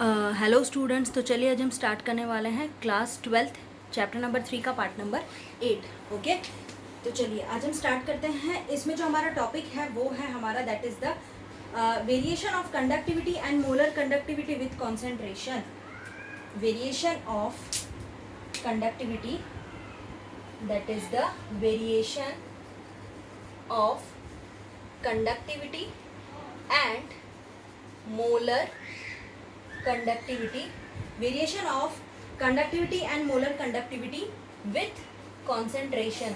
Hello students, तो चलिए आज हम स्टार्ट करने वाले हैं क्लास 12th चैप्टर नंबर 3 का पार्ट नंबर 8। ओके, तो चलिए आज हम स्टार्ट करते हैं। इसमें जो हमारा टॉपिक है वो है हमारा that is the variation of conductivity and molar conductivity with concentration. Variation of conductivity, that is the variation of conductivity and molar conductivity, variation of conductivity and molar conductivity with concentration,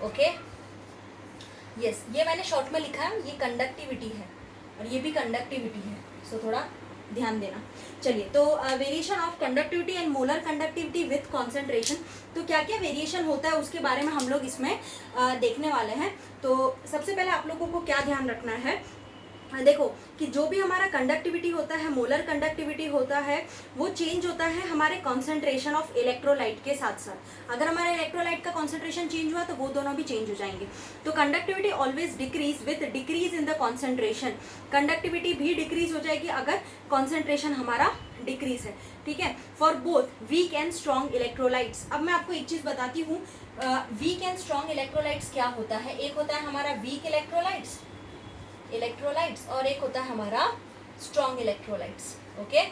okay. Yes, ये मैंने short में लिखा है, ये conductivity है और ये भी कंडक्टिविटी है, सो थोड़ा ध्यान देना। चलिए, तो variation of conductivity and molar conductivity with concentration, तो क्या क्या वेरिएशन होता है उसके बारे में हम लोग इसमें देखने वाले हैं। तो सबसे पहले आप लोगों को क्या ध्यान रखना है, देखो कि जो भी हमारा कंडक्टिविटी होता है, मोलर कंडक्टिविटी होता है, वो चेंज होता है हमारे कॉन्सेंट्रेशन ऑफ इलेक्ट्रोलाइट के साथ साथ। अगर हमारे इलेक्ट्रोलाइट का कॉन्सेंट्रेशन चेंज हुआ तो वो दोनों भी चेंज हो जाएंगे। तो conductivity always decrease with decrease in the concentration, conductivity भी डिक्रीज हो जाएगी अगर कॉन्सेंट्रेशन हमारा डिक्रीज है, ठीक है, for both weak and strong electrolytes. अब मैं आपको एक चीज बताती हूँ, वीक एंड स्ट्रॉन्ग इलेक्ट्रोलाइट्स क्या होता है। एक होता है हमारा वीक इलेक्ट्रोलाइट्स और एक होता है हमारा strong electrolytes. Okay,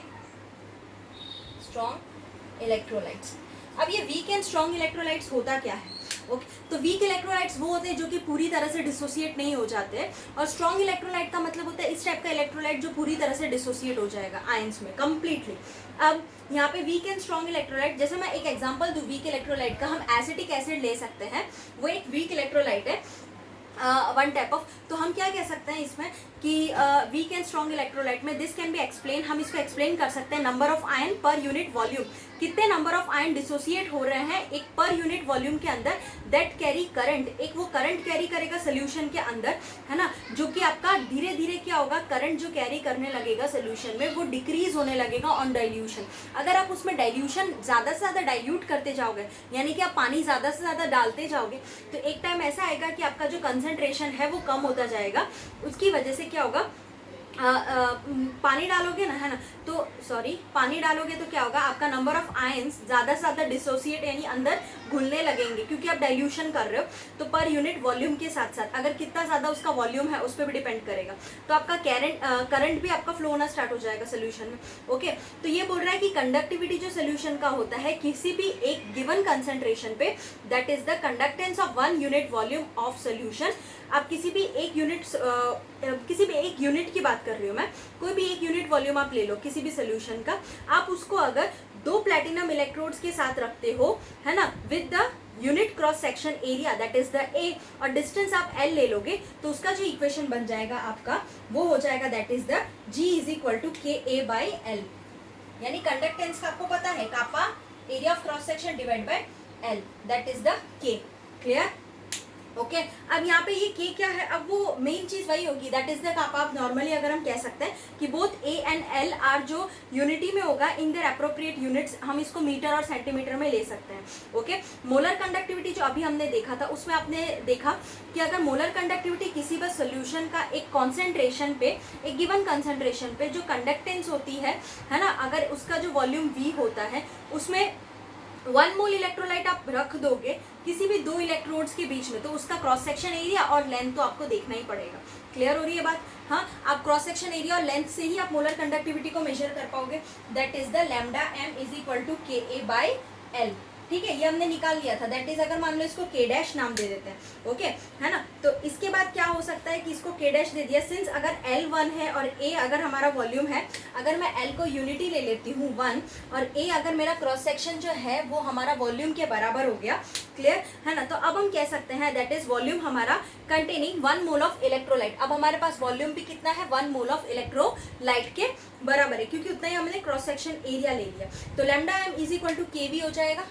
strong electrolytes. अब ये वीक एंड स्ट्रॉन्ग इलेक्ट्रोलाइट्स होता क्या है। ओके, तो वीक इलेक्ट्रोलाइट्स वो होते हैं जो कि पूरी तरह से डिसोसिएट नहीं हो जाते, और स्ट्रॉन्ग इलेक्ट्रोलाइट का मतलब होता है इस टाइप का इलेक्ट्रोलाइट जो पूरी तरह से डिसोसिएट हो जाएगा आयंस में कंप्लीटली। अब यहाँ पे वीक एंड स्ट्रॉन्ग इलेक्ट्रोलाइट, जैसे मैं एक एग्जांपल दूं वीक इलेक्ट्रोलाइट का, हम एसिटिक एसिड ले सकते हैं, वो एक वीक इलेक्ट्रोलाइट है, वन टाइप ऑफ। तो हम क्या कह सकते हैं इसमें कि वीक एंड स्ट्रॉन्ग इलेक्ट्रोलाइट में दिस कैन बी एक्सप्लेन, हम इसको एक्सप्लेन कर सकते हैं number of ion per unit volume, कितने नंबर ऑफ आयन डिसोसिएट हो रहे हैं एक पर यूनिट वॉल्यूम के अंदर, दैट कैरी करंट, एक वो करंट कैरी करेगा सोल्यूशन के अंदर, है ना, जो कि आपका धीरे धीरे क्या होगा, करंट जो कैरी करने लगेगा सोल्यूशन में वो डिक्रीज होने लगेगा ऑन डाइल्यूशन। अगर आप उसमें डाइल्यूशन ज़्यादा से ज़्यादा डाइल्यूट करते जाओगे, यानी कि आप पानी ज़्यादा से ज़्यादा डालते जाओगे, तो एक टाइम ऐसा आएगा कि आपका जो कंसंट्रेशन है वो कम होता जाएगा। उसकी वजह से क्या होगा, पानी डालोगे ना, है ना, तो पानी डालोगे तो क्या होगा, आपका नंबर ऑफ आयंस ज़्यादा से ज़्यादा डिसोसिएट यानी अंदर घुलने लगेंगे, क्योंकि आप डाइल्यूशन कर रहे हो। तो पर यूनिट वॉल्यूम के साथ साथ अगर कितना ज़्यादा उसका वॉल्यूम है उस पर भी डिपेंड करेगा, तो आपका करंट भी आपका फ्लो होना स्टार्ट हो जाएगा सोल्यूशन में। ओके, तो ये बोल रहा है कि कंडक्टिविटी जो सोल्यूशन का होता है किसी भी एक गिवन कंसेंट्रेशन पे, that is the conductance of 1 unit volume of solution. आप किसी भी एक यूनिट की बात कर रही हूँ मैं, कोई भी एक यूनिट वॉल्यूम आप ले लो किसी भी सोल्यूशन का, आप उसको अगर 2 प्लैटिनम इलेक्ट्रोड्स के साथ रखते हो, है ना, with the unit cross section area that is the ए, और डिस्टेंस आप एल ले लोगे, तो उसका जो इक्वेशन बन जाएगा आपका वो हो जाएगा that is the G is equal to K A by L. यानी कंडक्टेंस का आपको पता है kappa area of cross section divide by L, that is the K. Clear? Okay, अब यहाँ पे ये के क्या है, अब वो मेन चीज वही होगी, दैट इज द कापा। आप नॉर्मली अगर हम कह सकते हैं कि both A and L R जो यूनिटी में होगा इन देयर एप्रोप्रिएट यूनिट्स, हम इसको मीटर और सेंटीमीटर में ले सकते हैं। ओके, मोलर कंडक्टिविटी जो अभी हमने देखा था उसमें आपने देखा कि अगर मोलर कंडक्टिविटी किसी भी सोल्यूशन का एक कॉन्सेंट्रेशन पे, एक गिवन कंसेंट्रेशन पे जो कंडक्टेंस होती है ना, अगर उसका जो वॉल्यूम वी होता है उसमें 1 मोल इलेक्ट्रोलाइट आप रख दोगे किसी भी 2 इलेक्ट्रोड्स के बीच में, तो उसका क्रॉस सेक्शन एरिया और लेंथ तो आपको देखना ही पड़ेगा। क्लियर हो रही है बात? हाँ, आप क्रॉस सेक्शन एरिया और लेंथ से ही आप मोलर कंडक्टिविटी को मेजर कर पाओगे, that is the lambda M is equal to K A by L. ठीक है, ये हमने निकाल लिया था, दैट इज अगर मान लो इसको के डैश नाम दे देते हैं, ओके, है ना। तो इसके बाद क्या हो सकता है कि इसको के डैश दे दिया, सिंस अगर एल 1 है और ए अगर हमारा वॉल्यूम है, अगर मैं एल को यूनिटी ले लेती हूँ 1 और ए अगर मेरा क्रॉस सेक्शन जो है वो हमारा वॉल्यूम के बराबर हो गया। क्लियर है ना? तो अब हम कह सकते हैं दैट इज वॉल्यूम हमारा कंटेनिंग 1 मोल ऑफ इलेक्ट्रोलाइट। अब हमारे पास वॉल्यूम भी कितना है, 1 मोल ऑफ इलेक्ट्रोलाइट के बराबर है, क्योंकि उतना ही हमने क्रॉस सेक्शन एरिया ले लिया। तो lambda M is equal to K V हो जाएगा।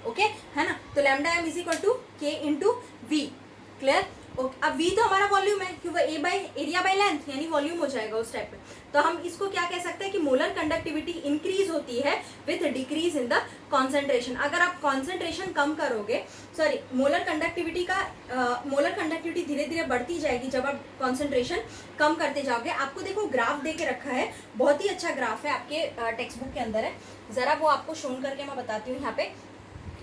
ओके, है ना, तो lambda M is equal to K into V. Clear? Okay, अब V तो हमारा वॉल्यूम है क्योंकि A by area by length यानी वॉल्यूम हो जाएगा उस टाइप में। तो हम इसको क्या कह सकते हैं कि मोलर कंडक्टिविटी इंक्रीज होती है with decrease in the concentration. अगर आप कॉन्सेंट्रेशन कम करोगे, सॉरी मोलर कंडक्टिविटी धीरे धीरे बढ़ती जाएगी जब आप कॉन्सेंट्रेशन कम करते जाओगे। आपको देखो ग्राफ दे के रखा है, बहुत ही अच्छा ग्राफ है, आपके टेक्स्ट बुक के अंदर है, जरा वो आपको शो करके मैं बताती हूँ यहाँ पे,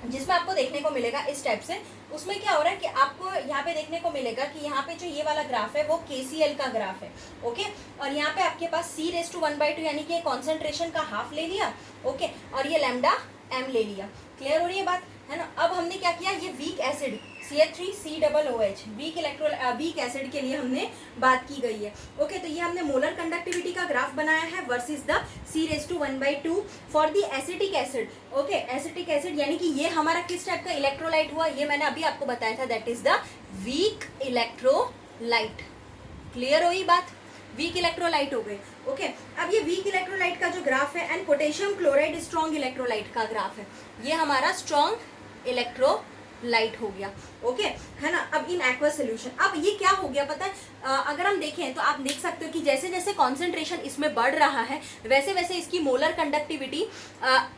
जिसमें आपको देखने को मिलेगा इस टाइप से। उसमें क्या हो रहा है कि आपको यहाँ पे देखने को मिलेगा कि यहाँ पे जो ये वाला ग्राफ है वो KCl का ग्राफ है, ओके। और यहाँ पे आपके पास C⁻² यानी कि कॉन्सेंट्रेशन का हाफ ले लिया, ओके, और ये लैम्डा m ले लिया। क्लियर हो रही है बात, है ना। अब हमने क्या किया, ये weak acid CH3COOH weak acid के लिए हमने बात की गई है, ओके। तो ये हमने मोलर कंडक्टिविटी का ग्राफ बनाया है versus the C⁻² for the acetic acid, okay. Acetic acid यानी कि ये हमारा किस टाइप का इलेक्ट्रोलाइट हुआ, ये मैंने अभी आपको बताया था, that is the weak electrolyte. Clear हुई बात, वीक इलेक्ट्रोलाइट हो गए, ओके। अब ये वीक इलेक्ट्रोलाइट का जो ग्राफ है and potassium chloride strong electrolyte का ग्राफ है, ये हमारा स्ट्रॉन्ग इलेक्ट्रोलाइट हो गया, ओके, है ना। अब इन एक्वस सोल्यूशन, अब ये क्या हो गया पता है, अगर हम देखें तो आप देख सकते हो कि जैसे जैसे कॉन्सेंट्रेशन इसमें बढ़ रहा है वैसे वैसे इसकी मोलर कंडक्टिविटी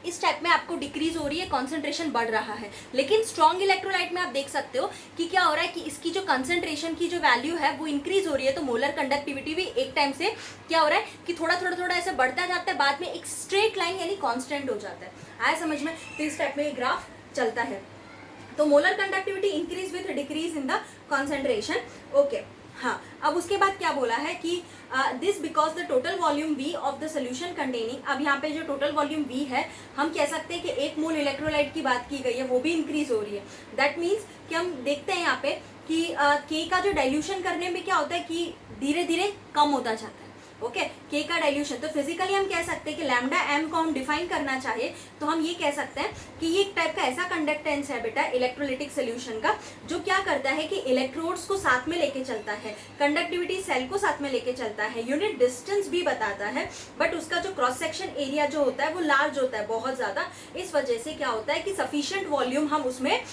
इस टाइप में आपको डिक्रीज हो रही है, कॉन्सेंट्रेशन बढ़ रहा है। लेकिन स्ट्रॉन्ग इलेक्ट्रोलाइट में आप देख सकते हो कि क्या हो रहा है कि इसकी जो कंसेंट्रेशन की जो वैल्यू है वो इंक्रीज हो रही है, तो मोलर कंडक्टिविटी भी एक टाइम से क्या हो रहा है कि थोड़ा थोड़ा थोड़ा ऐसे बढ़ता जाता है, बाद में एक स्ट्रेट लाइन यानी कॉन्स्टेंट हो जाता है। आया समझ में, तो इस टाइप में ये ग्राफ चलता है। तो molar conductivity increase with decrease in the concentration, okay. हाँ, अब उसके बाद क्या बोला है कि this because the total volume V of the solution containing, अब यहाँ पे जो टोटल वॉल्यूम V है हम कह सकते हैं कि 1 मोल इलेक्ट्रोलाइट की बात की गई है, वो भी इंक्रीज हो रही है। दैट मीन्स कि हम देखते हैं यहाँ पे कि K का जो डाइल्यूशन करने में क्या होता है कि धीरे धीरे कम होता जाता है, ओके, K का डाइल्यूशन। तो फिजिकली हम कह सकते हैं कि लैम्डा m को हम डिफाइन करना चाहिए तो हम ये कह सकते हैं कि ये एक टाइप का ऐसा कंडक्टेंस है बेटा इलेक्ट्रोलिटिक सोल्यूशन का, जो क्या करता है कि इलेक्ट्रोड्स को साथ में लेके चलता है, कंडक्टिविटी सेल को साथ में लेके चलता है, यूनिट डिस्टेंस भी बताता है, बट उसका जो क्रॉस सेक्शन एरिया जो होता है वो लार्ज होता है बहुत ज्यादा। इस वजह से क्या होता है कि सफिशिएंट वॉल्यूम हम उसमें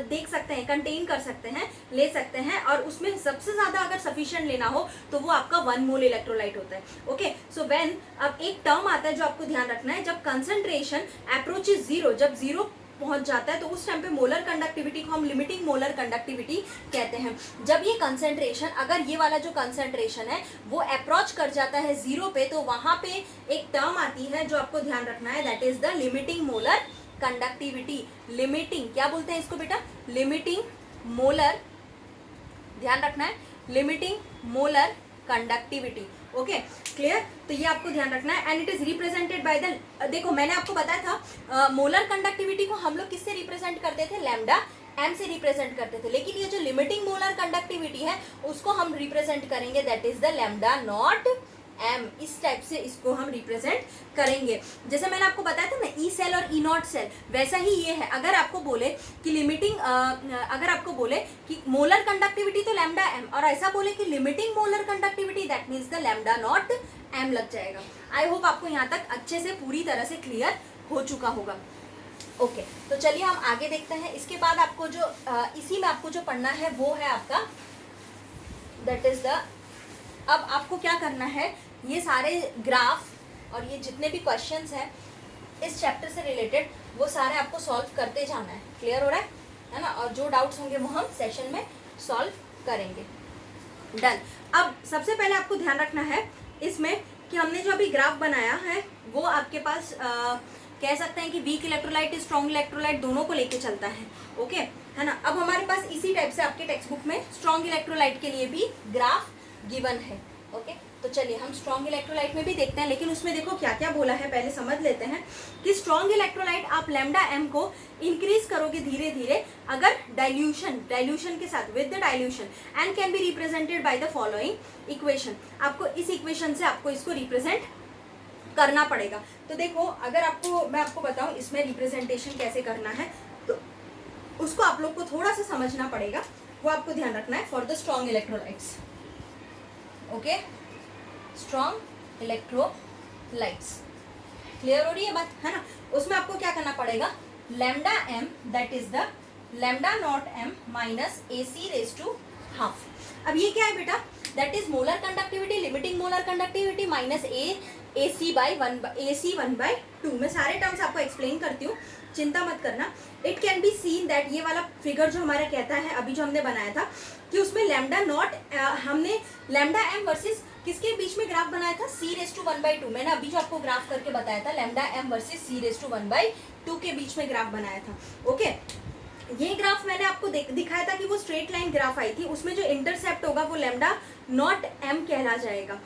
देख सकते हैं, कंटेन कर सकते हैं, ले सकते हैं, और उसमें सबसे ज्यादा अगर सफिशिएंट लेना हो तो वो आपका 1 मोल इलेक्ट्रोलाइट होता है, ओके। सो व्हेन, अब एक टर्म आता है जो आपको ध्यान रखना है, जब कंसंट्रेशन अप्रोचेस 0, जब 0 पहुंच जाता है तो उस टाइम पे मोलर कंडक्टिविटी को हम लिमिटिंग मोलर कंडक्टिविटी कहते हैं। जब ये कंसंट्रेशन, अगर ये वाला जो कंसंट्रेशन है वो अप्रोच कर जाता है 0 पे, तो वहां पे एक टर्म आती है जो आपको ध्यान रखना है, that is the limiting molar conductivity. Limiting क्या बोलते हैं इसको बेटा, लिमिटिंग मोलर, ध्यान रखना है, limiting molar conductivity, okay, clear. तो ये आपको ध्यान रखना है and it is represented by the, देखो मैंने आपको बताया था मोलर कंडक्टिविटी को हम लोग किससे रिप्रेजेंट करते थे, लैम्डा m से रिप्रेजेंट करते थे, लेकिन ये जो लिमिटिंग मोलर कंडक्टिविटी है उसको हम रिप्रेजेंट करेंगे, that is the lambda not m, इस टाइप से इसको हम रिप्रेजेंट करेंगे। जैसे मैंने आपको बताया था ना ई सेल और ई नॉट सेल, वैसा ही ये है। अगर आपको बोले कि लिमिटिंग, अगर आपको बोले कि मोलर कंडक्टिविटी तो लैम्डा m, और ऐसा बोले कि limiting molar conductivity, that means the lambda not m लग जाएगा। आई होप आपको यहाँ तक अच्छे से पूरी तरह से क्लियर हो चुका होगा, ओके। तो चलिए हम आगे देखते हैं। इसके बाद आपको जो इसी में आपको जो पढ़ना है वो है आपका, दैट इज द, अब आपको क्या करना है, ये सारे ग्राफ और ये जितने भी क्वेश्चंस हैं इस चैप्टर से रिलेटेड वो सारे आपको सॉल्व करते जाना है। क्लियर हो रहा है ना, और जो डाउट्स होंगे वो हम सेशन में सॉल्व करेंगे। डन। अब सबसे पहले आपको ध्यान रखना है इसमें कि हमने जो अभी ग्राफ बनाया है वो आपके पास कह सकते हैं कि वीक इलेक्ट्रोलाइट स्ट्रॉन्ग इलेक्ट्रोलाइट दोनों को लेके चलता है, ओके, है ना। अब हमारे पास इसी टाइप से आपके टेक्स्ट बुक में स्ट्रॉन्ग इलेक्ट्रोलाइट के लिए भी ग्राफ गिवन है, ओके। तो चलिए हम स्ट्रॉन्ग इलेक्ट्रोलाइट में भी देखते हैं, लेकिन उसमें देखो क्या क्या बोला है पहले समझ लेते हैं कि स्ट्रॉन्ग इलेक्ट्रोलाइट आप लैम्डा m को इंक्रीज करोगे धीरे धीरे अगर डाइल्यूशन के साथ, with the dilution, and can be represented by the following equation. आपको इस इक्वेशन से आपको इसको रिप्रेजेंट करना पड़ेगा। तो देखो अगर आपको मैं आपको बताऊं इसमें रिप्रेजेंटेशन कैसे करना है तो उसको आप लोग को थोड़ा सा समझना पड़ेगा, वो आपको ध्यान रखना है for the strong electrolytes, okay, strong electrolytes. Clear हो रही है बात, है ना। उसमें आपको क्या करना पड़ेगा, lambda m, that is the lambda not m minus AC raise to half. अब ये क्या है बेटा, that is molar conductivity, limiting molar conductivity minus AC by 1/2। मैं सारे टर्म्स आपको एक्सप्लेन करती हूँ, चिंता मत करना। It can be seen that ये वाला फिगर जो हमारा कहता है अभी जो हमने बनाया था कि उसमें लैम्डा नॉट, हमने लैम्डा एम वर्सेस किसके बीच में ग्राफ बनाया था, C⁻²। मैंने अभी जो आपको ग्राफ करके बताया था लैम्डा एम वर्सेस C⁻² के बीच में ग्राफ बनाया था। ओके, ये ग्राफ मैंने आपको दिखाया था कि वो स्ट्रेट लाइन ग्राफ आई थी, उसमें जो इंटरसेप्ट होगा वो लैम्डा नॉट एम कहला जाएगा।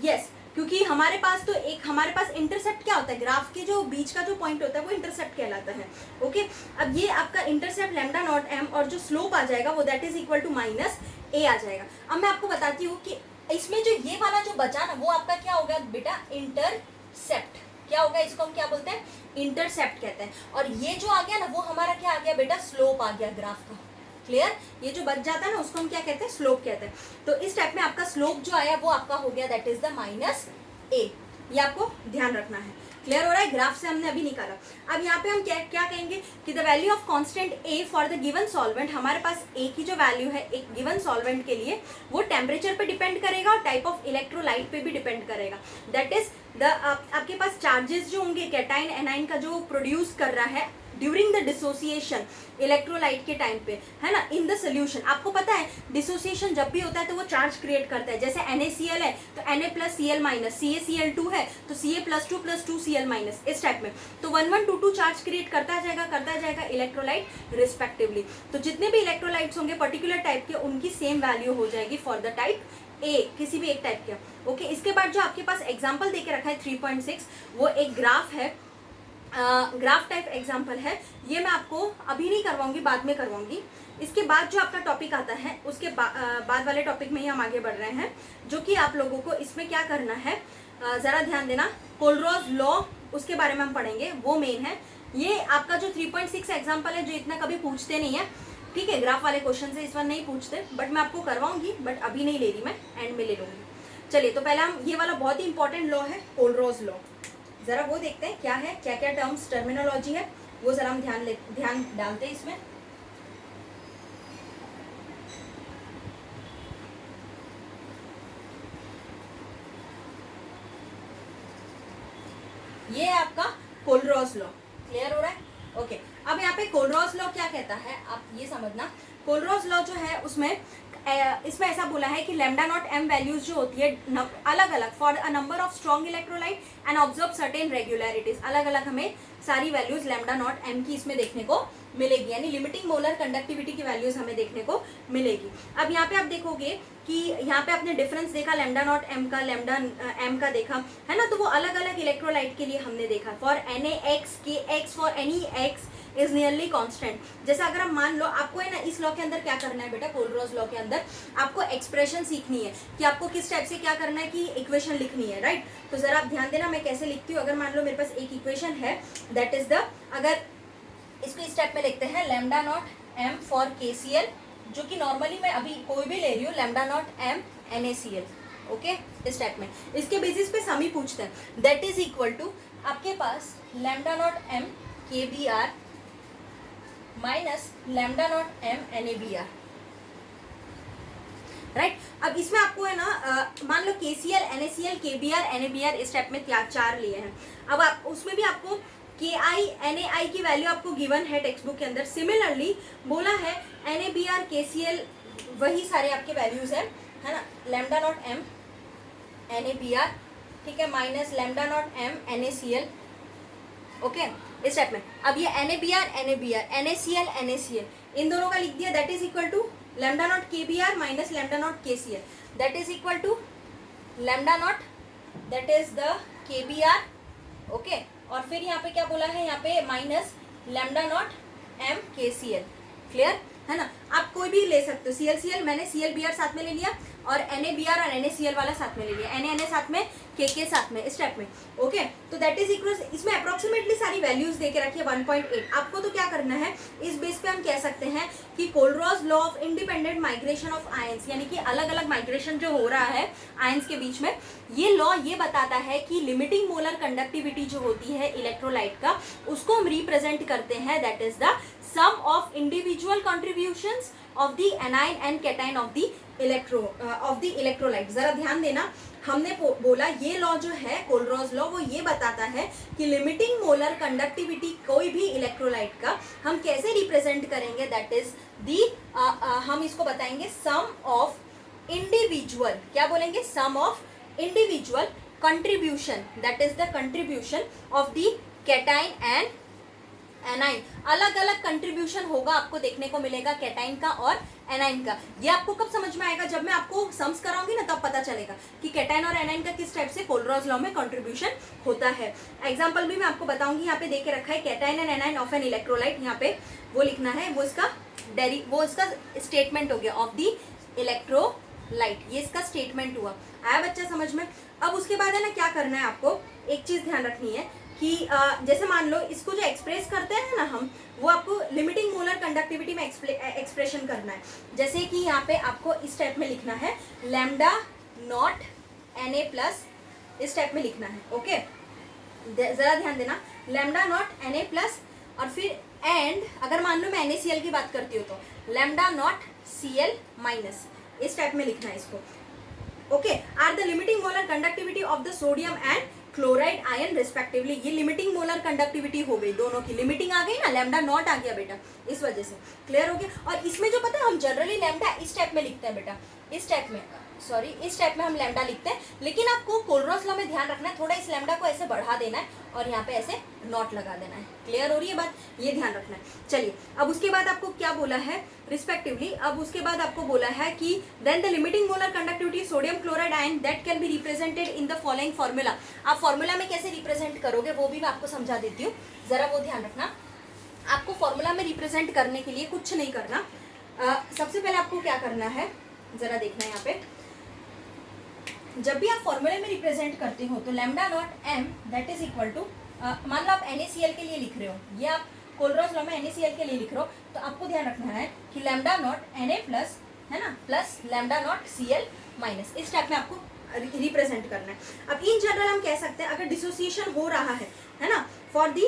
यस, क्योंकि हमारे पास इंटरसेप्ट क्या होता है, ग्राफ के जो बीच का जो पॉइंट होता है वो इंटरसेप्ट कहलाता है। ओके, अब ये आपका इंटरसेप्ट लैम्डा नॉट एम और जो स्लोप आ जाएगा वो that is equal to -a आ जाएगा। अब मैं आपको बताती हूँ कि इसमें जो ये वाला जो बचा ना वो आपका क्या होगा बेटा, इंटरसेप्ट। क्या होगा, इसको हम क्या बोलते हैं, इंटरसेप्ट कहते हैं। और ये जो आ गया ना वो हमारा क्या आ गया बेटा, स्लोप आ गया ग्राफ का। क्लियर, ये जो बच जाता है ना उसको हम क्या कहते हैं, स्लोप कहते हैं। तो इस टाइप में आपका स्लोप जो आया वो आपका हो गया दैट इज द -a। ये आपको ध्यान रखना है। क्लियर हो रहा है, ग्राफ से हमने अभी निकाला। अब यहाँ पे हम क्या कहेंगे कि the value of constant a for the given solvent, हमारे पास a की जो वैल्यू है एक गिवन सॉल्वेंट के लिए वो टेम्परेचर पे डिपेंड करेगा और टाइप ऑफ इलेक्ट्रोलाइट पे भी डिपेंड करेगा। दैट इज द आपके पास चार्जेस जो होंगे कैटाइन एनाइन का जो प्रोड्यूस कर रहा है ड्यूरिंग द डिसोसिएशन इलेक्ट्रोलाइट के टाइम पे, है ना, इन द सोल्यूशन। आपको पता है डिसोसिएशन जब भी होता है तो वो चार्ज क्रिएट करता है। जैसे NaCl है तो Na+Cl-, CaCl2 है तो Ca+2+2Cl-, इस टाइप में। तो 1 1 2 2 चार्ज क्रिएट करता जाएगा इलेक्ट्रोलाइट रिस्पेक्टिवली। तो जितने भी इलेक्ट्रोलाइट्स होंगे पर्टिकुलर टाइप के उनकी सेम वैल्यू हो जाएगी फॉर द टाइप A, किसी भी एक टाइप का। ओके, इसके बाद जो आपके पास एग्जाम्पल दे के रखा है 3.6, वो एक ग्राफ है, ग्राफ टाइप एग्जाम्पल है। ये मैं आपको अभी नहीं करवाऊंगी, बाद में करवाऊंगी। इसके बाद जो आपका टॉपिक आता है उसके बाद वाले टॉपिक में ही हम आगे बढ़ रहे हैं, जो कि आप लोगों को इसमें क्या करना है, ज़रा ध्यान देना। कोलरॉज लॉ, उसके बारे में हम पढ़ेंगे, वो मेन है। ये आपका जो 3.6 एग्जाम्पल है जो इतना कभी पूछते नहीं है, ठीक है, ग्राफ वाले क्वेश्चन से इस बार नहीं पूछते, बट मैं आपको करवाऊंगी, बट अभी नहीं ले रही, मैं एंड में ले लूँगी। चलिए, तो पहले हम ये वाला बहुत ही इंपॉर्टेंट लॉ है कोलरॉज लॉ, जरा वो देखते हैं क्या है, क्या क्या टर्म्स टर्मिनोलॉजी है, वो जरा हम ध्यान डालते हैं इसमें। ये आपका कोलरॉज लॉ, क्लियर हो रहा है? ओके, अब यहाँ पे कोलरॉज लॉ क्या कहता है आप ये समझना। कोलरॉज लॉ जो है उसमें इसमें ऐसा बोला है कि लैम्डा नॉट एम वैल्यूज जो होती है अलग अलग for a number of strong electrolyte and observe certain regularities, अलग अलग हमें सारी वैल्यूज लैम्डा नॉट एम की इसमें देखने को मिलेगी, यानी लिमिटिंग मोलर कंडक्टिविटी की वैल्यूज हमें देखने को मिलेगी। अब यहाँ पे आप देखोगे कि यहाँ पे आपने डिफरेंस देखा लैम्डा नॉट एम का, लैम्डा एम का देखा है ना, तो वो अलग अलग इलेक्ट्रोलाइट के लिए हमने देखा। For NaX KX for any X is nearly constant. जैसा अगर आप मान लो, आपको है ना इस लॉ के अंदर क्या करना है बेटा, कोलरॉज लॉ के अंदर आपको एक्सप्रेशन सीखनी है कि आपको किस टाइप से क्या करना है कि इक्वेशन लिखनी है, राइट। तो जरा आप ध्यान देना मैं कैसे लिखती हूँ। अगर मान लो मेरे पास एक इक्वेशन है दैट इज द, अगर इसको इस टाइप में लिखते हैं lambda not M for KCl, जो कि नॉर्मली मैं अभी कोई भी ले रही हूँ, lambda not M NaCl, okay, इस टाइप में। इसके बेसिस पे सम ही पूछते हैं। दैट इज इक्वल टू आपके पास lambda not M KBr minus lambda not M NaBr, right. अब इसमें आपको है ना मान लो KCl NaCl KBr NaBr इस टाइप में चार लिए हैं। अब आप उसमें भी आपको Ki Na की वैल्यू आपको गिवन है टेक्स्ट बुक के अंदर। सिमिलरली बोला है NaBr KCl वही सारे आपके वैल्यूज है ना, लैम्डा नॉट एम NaBr, ठीक है, minus lambda not M NaCl, okay, इस टाइप में। अब ये NaBr NaCl NaCl इन दोनों का लिख दिया, that is equal to lambda naught KBr minus lambda naught KCl, that is equal to lambda naught that is the KBr, okay, और फिर यहाँ पे क्या बोला है, यहाँ पे minus lambda not M KCl, clear है ना। आप कोई भी ले सकते हो, ClCl मैंने ClBr साथ में ले लिया और NaBr और NaCl वाला साथ में ले लिया, Na साथ में KK साथ में, इस टाइप में, ओके। तो दैट इज इक्वल, इसमें अप्रोक्सीमेटली सारी वैल्यूज दे के रखिए 1.8। आपको तो क्या करना है, इस बेस पे हम कह सकते हैं कि Kohlrausch law of independent migration of ions, यानी कि अलग अलग माइग्रेशन जो हो रहा है आयंस के बीच में, ये लॉ ये बताता है कि लिमिटिंग मोलर कंडक्टिविटी जो होती है इलेक्ट्रोलाइट का, उसको हम रिप्रेजेंट करते हैं that is the sum of individual contributions of the anion and cation of the electrolyte. जरा ध्यान देना, हमने बोला ये लॉ जो है कोलरॉज लॉ, वो ये बताता है कि लिमिटिंग मोलर कंडक्टिविटी कोई भी इलेक्ट्रोलाइट का हम कैसे रिप्रेजेंट करेंगे, दैट इज दी हम इसको बताएंगे सम ऑफ इंडिविजुअल, क्या बोलेंगे, sum of individual contribution, that is the contribution of the cation and anion. अलग अलग कंट्रीब्यूशन होगा आपको देखने को मिलेगा कैटाइन का और एनाइन का। ये आपको कब समझ में आएगा, जब मैं आपको सम्स कराऊंगी ना तब पता चलेगा कि कैटाइन और एनाइन का किस टाइप से कोलरॉज लॉ में कंट्रीब्यूशन होता है। एग्जांपल भी मैं आपको बताऊंगी, यहाँ पे दे के रखा है cation and A9 of an electrolyte, यहाँ पे वो लिखना है, वो इसका स्टेटमेंट हो गया ऑफ द इलेक्ट्रोलाइट, ये इसका स्टेटमेंट हुआ। आया बच्चा समझ में। अब उसके बाद है ना क्या करना है आपको, एक चीज ध्यान रखनी है कि जैसे मान लो इसको जो एक्सप्रेस करते हैं ना हम, वो आपको लिमिटिंग मोलर कंडक्टिविटी में एक्सप्रेशन करना है। जैसे कि यहाँ पे आपको इस टाइप में लिखना है लैम्डा नॉट Na प्लस, इस टाइप में लिखना है, ओके। जरा ध्यान देना, लैम्डा नॉट Na प्लस और फिर एंड, अगर मान लो मैं NaCl की बात करती हूँ तो लैम्डा नॉट Cl माइनस, इस टाइप में लिखना है इसको, okay. Are the limiting molar conductivity of the sodium and chloride ion respectively. ये लिमिटिंग मोलर कंडक्टिविटी हो गई, दोनों की लिमिटिंग आ गई ना, लैम्डा नॉट आ गया बेटा, इस वजह से क्लियर हो गया। और इसमें जो पता है हम जनरली लैम्डा इस टाइप में लिखते हैं बेटा, इस टाइप में, सॉरी इस टाइप में हम लैम्डा लिखते हैं, लेकिन आपको कोलरॉज लॉ में ध्यान रखना है, थोड़ा इस लैम्डा को ऐसे बढ़ा देना है और यहाँ पे ऐसे नॉट लगा देना है। क्लियर हो रही है बात, ये ध्यान रखना है। चलिए अब उसके बाद आपको क्या बोला है रिस्पेक्टिवली, अब उसके बाद आपको बोला है कि then the limiting molar conductivity sodium chloride ion that can be represented in the following formula. आप फॉर्मूला में कैसे रिप्रेजेंट करोगे वो भी मैं आपको समझा देती हूँ, जरा वो ध्यान रखना। आपको फॉर्मूला में रिप्रेजेंट करने के लिए कुछ नहीं करना, सबसे पहले आपको क्या करना है जरा देखना है यहाँ पे, जब भी आप फॉर्मूले में रिप्रेजेंट करते हो तो lambda not m that is equal to, मान लो आप NaCl के लिए लिख रहे हो, ये आप कोलरॉज लॉ में NaCl के लिए लिख रहे हो, तो आपको ध्यान रखना है कि लैम्डा नॉट Na प्लस है ना plus lambda naught Cl minus, इस टाइप में आपको रिप्रेजेंट करना है। अब इन जनरल हम कह सकते हैं अगर डिसोसिएशन हो रहा है ना, for the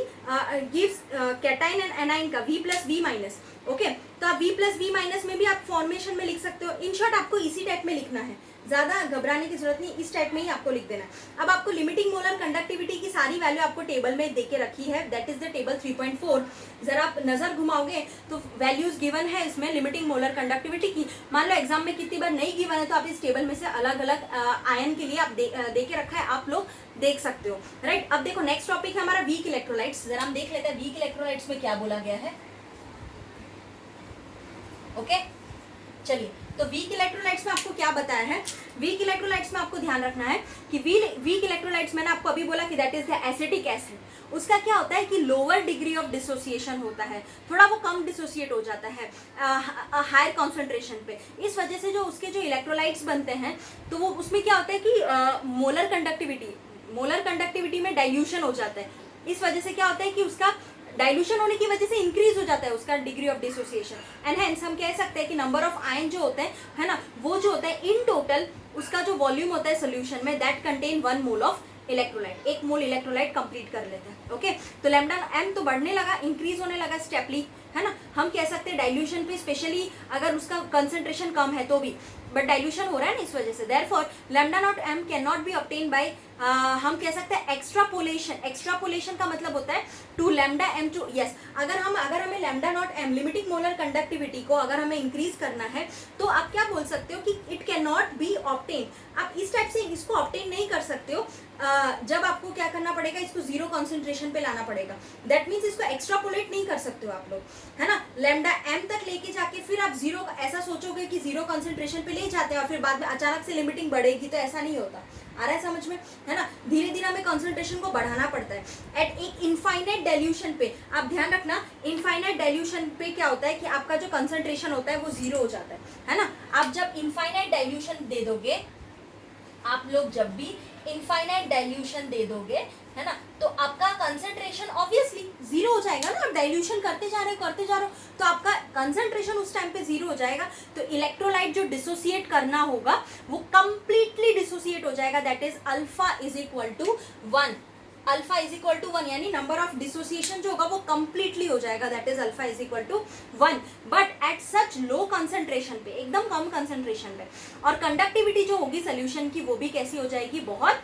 gives cation and A9 का V plus V minus, okay, तो आप V प्लस V माइनस में भी आप फॉर्मेशन में लिख सकते हो। इन शॉर्ट आपको इसी टाइप में लिखना है, ज्यादा घबराने की जरूरत नहीं, इस टाइप में ही आपको लिख देना है। अब आपको लिमिटिंग मोलर कंडक्टिविटी की सारी वैल्यू आपको टेबल में देके रखी है, दैट इज द टेबल 3.4। जरा आप नजर घुमाओगे तो वैल्यूज गिवन है इसमें लिमिटिंग मोलर कंडक्टिविटी की। मान लो एग्जाम में कितनी बार नहीं गिवन है तो आप इस टेबल में से अलग अलग आयन के लिए आप दे के रखा है, आप लोग देख सकते हो, राइट। अब देखो नेक्स्ट टॉपिक है हमारा वीक इलेक्ट्रोलाइट्स, जरा हम देख लेते हैं वीक इलेक्ट्रोलाइट्स में क्या बोला गया है, ओके। चलिए तो वीक इलेक्ट्रोलाइट्स में आपको क्या बताया है, वीक इलेक्ट्रोलाइट्स में आपको ध्यान रखना है कि वीक इलेक्ट्रोलाइट्स मैंने आपको अभी बोला कि that is the acetic acid. उसका क्या होता है कि लोअर डिग्री ऑफ डिसोसिएशन होता है, थोड़ा वो कम डिसोसिएट हो जाता है हायर कॉन्सेंट्रेशन पे। इस वजह से जो उसके जो इलेक्ट्रोलाइट्स बनते हैं तो वो उसमें क्या होता है कि मोलर कंडक्टिविटी में डाइल्यूशन हो जाता है। इस वजह से क्या होता है कि उसका डाइल्यूशन होने की वजह से इंक्रीज हो जाता है उसका degree of dissociation, and hence हम कह सकते हैं कि नंबर ऑफ आयन जो होते हैं है ना, वो जो होता है इन टोटल उसका जो वॉल्यूम होता है सोल्यूशन में that contain 1 mole of electrolyte, 1 mole electrolyte complete कर लेते हैं, ओके। तो लैम्डा m तो बढ़ने लगा, इंक्रीज होने लगा स्टेपली, है ना। हम कह सकते हैं डाइल्यूशन पे स्पेशली अगर उसका कंसंट्रेशन कम है तो भी, बट डाइल्यूशन हो रहा है ना इस वजह से, therefore lambda naught m can not B obtain bye, हम कह सकते हैं एक्स्ट्रापोलेशन। एक्स्ट्रापोलेशन का मतलब होता है two lambda m two, yes, अगर हमें lambda not m limiting molar conductivity को अगर हमें इंक्रीज करना है तो आप क्या बोल सकते हो कि it can not B obtain. आप इस टाइप से इसको ऑब्टेन नहीं कर सकते हो, जब आपको क्या करना पड़ेगा, इसको जीरो कॉन्सेंट्रेशन पे लाना पड़ेगा। दैट मीन्स इसको एक्स्ट्रापोलेट नहीं कर सकते हो आप लोग, है ना। लैम्डा m तक लेके जाके फिर आप जीरो, ऐसा सोचोगे कि जीरो कॉन्सेंट्रेशन पे ले जाते हैं और फिर बाद में अचानक से लिमिटिंग बढ़ेगी, तो ऐसा नहीं होता। आ रहा है समझ में, है ना। धीरे धीरे हमें कॉन्सेंट्रेशन को बढ़ाना पड़ता है एट एक इनफाइनाइट डाइल्यूशन पे। आप ध्यान रखना, इनफाइनाइट डाइल्यूशन पे क्या होता है कि आपका जो कंसंट्रेशन होता है वो जीरो हो जाता है ना। आप जब इनफाइनाइट डाइल्यूशन दे दोगे, आप लोग जब भी इनफाइनाइट डाइल्यूशन दे दोगे, है ना, तो आपका कंसंट्रेशन ऑब्वियसली जीरो हो जाएगा ना। आप डाइल्यूशन करते जा रहे हो तो आपका कंसंट्रेशन उस टाइम पे जीरो हो जाएगा, तो इलेक्ट्रोलाइट जो डिसोसिएट करना होगा वो कंप्लीटली डिसोसिएट हो जाएगा, that is alpha is equal to 1। Alpha is equal to 1, यानी नंबर ऑफ डिसोसिएशन जो होगा वो कंप्लीटली हो जाएगा, that is alpha is equal to 1, but at such low concentration पे, एकदम कम कंसंट्रेशन पे। और कंडक्टिविटी जो होगी सोल्यूशन की वो भी कैसी हो जाएगी, बहुत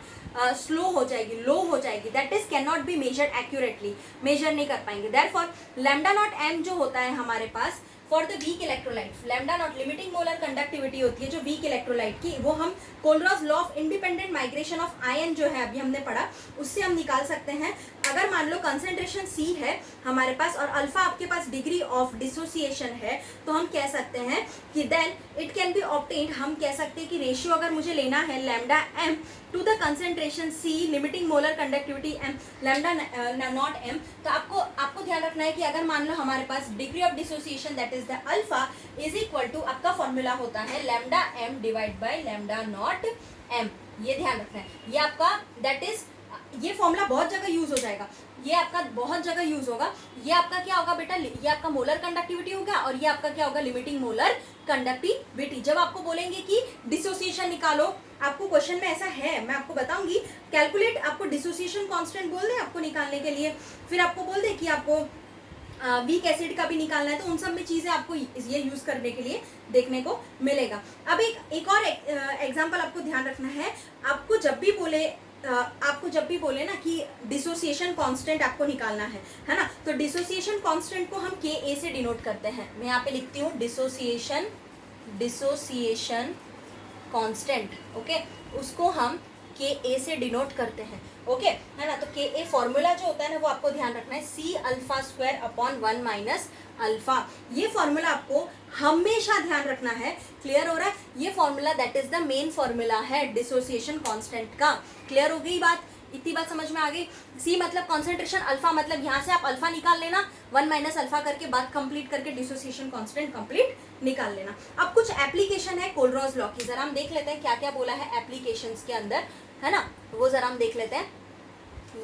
स्लो हो जाएगी, लो हो जाएगी, that is can not be measured accurately, measure नहीं कर पाएंगे। देयरफॉर लैम्डा नॉट एम जो होता है हमारे पास for the weak electrolyte, lambda not limiting molar conductivity होती है जो वीक इलेक्ट्रोलाइट की, वो हम Kohlrausch law of independent migration of ion जो है अभी हमने पढ़ा उससे हम निकाल सकते हैं। अगर मान लो कंसेंट्रेशन C है हमारे पास और अल्फा आपके पास डिग्री ऑफ डिसोसिएशन है, तो हम कह सकते हैं कि then it can be obtained, हम कह सकते हैं कि रेशियो अगर मुझे लेना है lambda m to the concentration C limiting molar conductivity m lambda not m, तो आपको ध्यान रखना है कि अगर मान लो हमारे पास degree of dissociation that is the alpha is equal to, आपका फॉर्मूला होता है lambda m divide by lambda not m, ये ध्यान रखना है। ये आपका दैट इज, ये फॉर्मूला बहुत जगह यूज हो जाएगा, ये आपका बहुत जगह यूज होगा। ये आपका क्या होगा बेटा, ये आपका मोलर कंडक्टिविटी होगा और ये आपका क्या होगा, लिमिटिंग मोलर कंडक्टिविटी। जब आपको बोलेंगे कि डिसोसिएशन निकालो, आपको क्वेश्चन में ऐसा है, मैं आपको बताऊंगी, कैलकुलेट, आपको डिसोसिएशन कांस्टेंट बोल दे आपको निकालने के लिए, फिर आपको बोल दे कि आपको वीक एसिड का भी निकालना है, तो उन सब में चीजें आपको ये यूज करने के लिए देखने को मिलेगा। अब एक और एग्जांपल आपको ध्यान रखना है, आपको जब भी बोले ना कि डिसोसिएशन कांस्टेंट आपको निकालना है ना, तो डिसोसिएशन कांस्टेंट को हम Ka से डिनोट करते हैं। मैं यहाँ पे लिखती हूँ डिसोसिएशन कांस्टेंट, ओके, उसको हम Ka से डिनोट करते हैं, ओके, है ना। तो Ka फॉर्मूला जो होता है ना वो आपको ध्यान रखना है, C alpha square upon 1 minus alpha, ये फॉर्मूला आपको हमेशा ध्यान रखना है। क्लियर हो रहा है, ये formula that is the main formula है डिसोसिएशन कांस्टेंट का। क्लियर हो गई बात, इतनी बात समझ में आ गई। C मतलब कॉन्सेंट्रेशन, अल्फा मतलब यहाँ से आप अल्फा निकाल लेना, 1 माइनस अल्फा करके बात कंप्लीट करके डिसोसिएशन कांस्टेंट कंप्लीट निकाल लेना। अब कुछ एप्लीकेशन है कोलरॉस लॉ की, जरा हम देख लेते हैं क्या क्या बोला है एप्लीकेशंस के अंदर, है ना, वो जरा हम देख लेते हैं।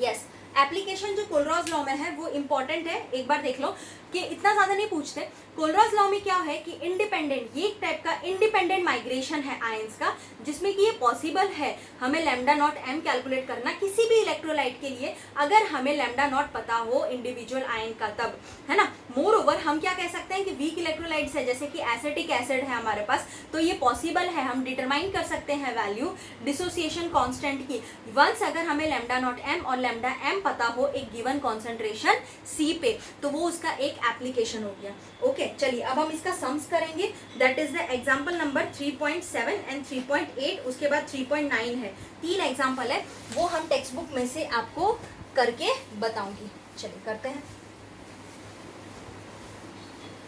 यस, एप्लीकेशन जो कोलरॉस लॉ में है वो इंपॉर्टेंट है, एक बार देख लो कि इतना ज्यादा नहीं पूछते। कोलरॉस लॉ में क्या है कि इंडिपेंडेंट, ये एक टाइप का इंडिपेंडेंट माइग्रेशन है आयंस का, जिसमें कि ये पॉसिबल है हमें लैम्डा नॉट m कैलकुलेट करना किसी भी इलेक्ट्रोलाइट के लिए, अगर हमें लैम्डा नॉट पता हो इंडिविजुअल आयन का, तब, है ना। मोर ओवर हम क्या कह सकते हैं कि वीक इलेक्ट्रोलाइट्स है जैसे कि एसिटिक एसिड है हमारे पास, तो ये पॉसिबल है, हम डिटरमाइन कर सकते हैं वैल्यू डिसोसिएशन कांस्टेंट की वंस अगर हमें लैम्डा नॉट m और लैम्डा m पता हो एक गिवन कॉन्सेंट्रेशन C पे, तो वो उसका एक एप्लीकेशन हो गया। ओके, चलिए अब हम इसका सम्स करेंगे, that is the example number 3.7 and 3.8, उसके बाद 3.9 है, 3 एग्जांपल है, वो हम टेक्स्ट बुक में से आपको करके बताऊंगी। चलिए करते हैं,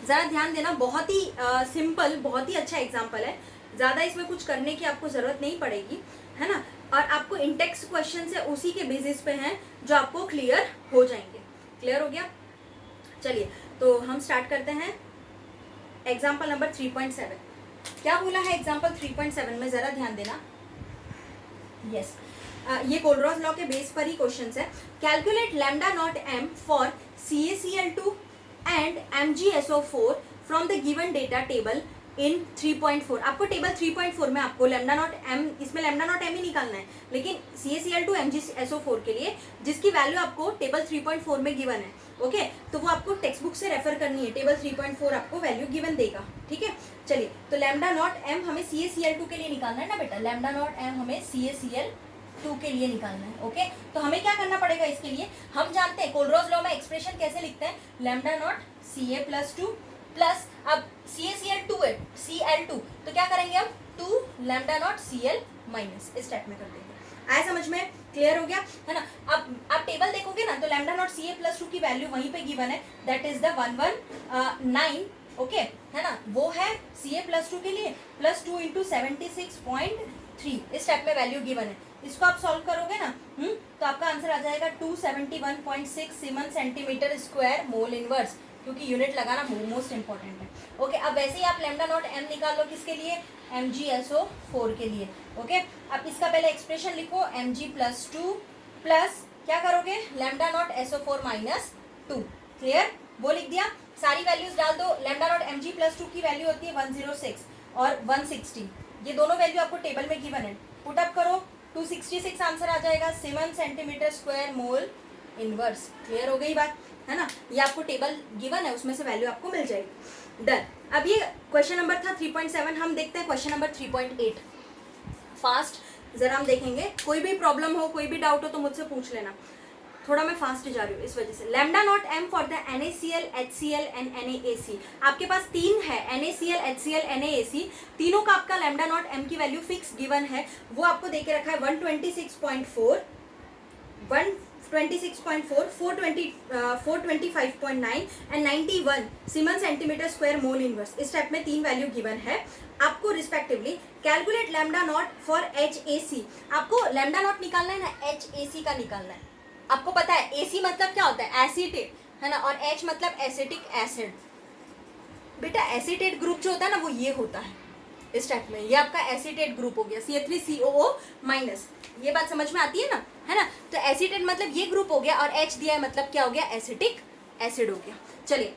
जरा ध्यान देना, बहुत ही सिंपल, बहुत ही अच्छा एग्जांपल है, ज्यादा इसमें कुछ करने की आपको जरूरत नहीं पड़ेगी, है ना, और आपको इंटेक्स्ट क्वेश्चन से उसी के बेसिस पे हैं जो आपको क्लियर हो जाएंगे। क्लियर हो गया, चलिए तो हम स्टार्ट करते हैं एग्जाम्पल नंबर 3.7। क्या बोला है एग्जाम्पल 3.7 में, जरा ध्यान देना। यस, ये कोलरॉस लॉ के बेस पर ही क्वेश्चंस है। Calculate lambda naught m for CaCl2 and MgSO4 from the given data table इन 3.4। आपको टेबल 3.4 में आपको लैम्डा नॉट m, इसमें लैम्डा नॉट m ही निकालना है, लेकिन CaCl2 MgSO4 के लिए जिसकी वैल्यू आपको टेबल 3.4 में गिवन है, ओके, तो वो आपको टेक्स्ट बुक से रेफर करनी है, टेबल 3.4 आपको वैल्यू गिवन देगा, ठीक है। चलिए, तो लैम्डा नॉट m हमें CaCl2 के लिए निकालना है ना बेटा, लैम्डा नॉट m हमें CaCl2 के लिए निकालना है, ओके। तो हमें क्या करना पड़ेगा इसके लिए, हम जानते हैं कोलरॉस लॉ में एक्सप्रेशन कैसे लिखते हैं, लैम्डा नॉट Ca+2 प्लस, अब CaCl2 है, Cl2, तो क्या करेंगे हम 2 लैम्डा नॉट Cl माइनस, इस टाइप में कर देंगे। आया समझ में, क्लियर हो गया, है ना। अब आप टेबल देखोगे ना तो लैम्डा नॉट Ca+2 की वैल्यू वहीं पे गिवन है, दैट इज द 119, ओके, है ना, वो है Ca+2 के लिए प्लस 2 इंटू 76.3, इस टाइप में वैल्यू गिवन है। इसको आप सॉल्व करोगे ना, तो आपका आंसर आ जाएगा 271.6 siemens centimetre square mole inverse, क्योंकि यूनिट लगाना मोस्ट इंपॉर्टेंट है, ओके। अब वैसे ही आप लैम्डा नॉट m निकाल लो, किसके लिए, MgSO4 के लिए, ओके। अब इसका पहले एक्सप्रेशन लिखो, Mg+2 प्लस क्या करोगे, lambda naught SO4 minus 2, clear, वो लिख दिया, सारी वैल्यूज डाल दो। लैम्डा नॉट Mg+2 की वैल्यू होती है 106 और 160, ये दोनों वैल्यू आपको टेबल में गिवन है, पुट अप करो, 266 आंसर आ जाएगा, siemens centimetre square mole inverse. Clear हो गई बात, है ना। ये आपको टेबल गिवन है, उसमें से वैल्यू आपको मिल जाएगी। डन। अब ये क्वेश्चन नंबर था 3.7, हम देखते हैं क्वेश्चन नंबर 3.8। फास्ट जरा हम देखेंगे, कोई भी प्रॉब्लम हो, कोई भी डाउट हो तो मुझसे पूछ लेना, थोड़ा मैं फास्ट जा रही हूँ इस वजह से। Lambda not M for the NaCl HCl and NaAC। आपके पास तीन है, NaCl HCl NaAC, तीनों का आपका लैम्डा नॉट एम की वैल्यू फिक्स गिवन है, वो आपको दे के रखा है 126.4, 126.4, 425.9 and 91 siemens centimetre square mole inverse. इस टाइप में तीन वैल्यू गिवन है आपको respectively. Calculate lambda naught for HAC। आपको लैम्डा नॉट निकालना है ना, HAC का निकालना है। आपको पता है AC मतलब क्या होता है, एसीटेट, है ना, और H मतलब एसिटिक एसिड। बेटा एसीटेट ग्रुप जो होता है ना वो ये होता है इस टाइप में, ये आपका एसीटेट ग्रुप हो गया, CH3COO माइनस। ये बात समझ में आती है ना, है ना। तो एसीटेट मतलब ये ग्रुप हो गया, और H दिया है मतलब क्या हो गया, एसिटिक एसिड हो गया। चलिए,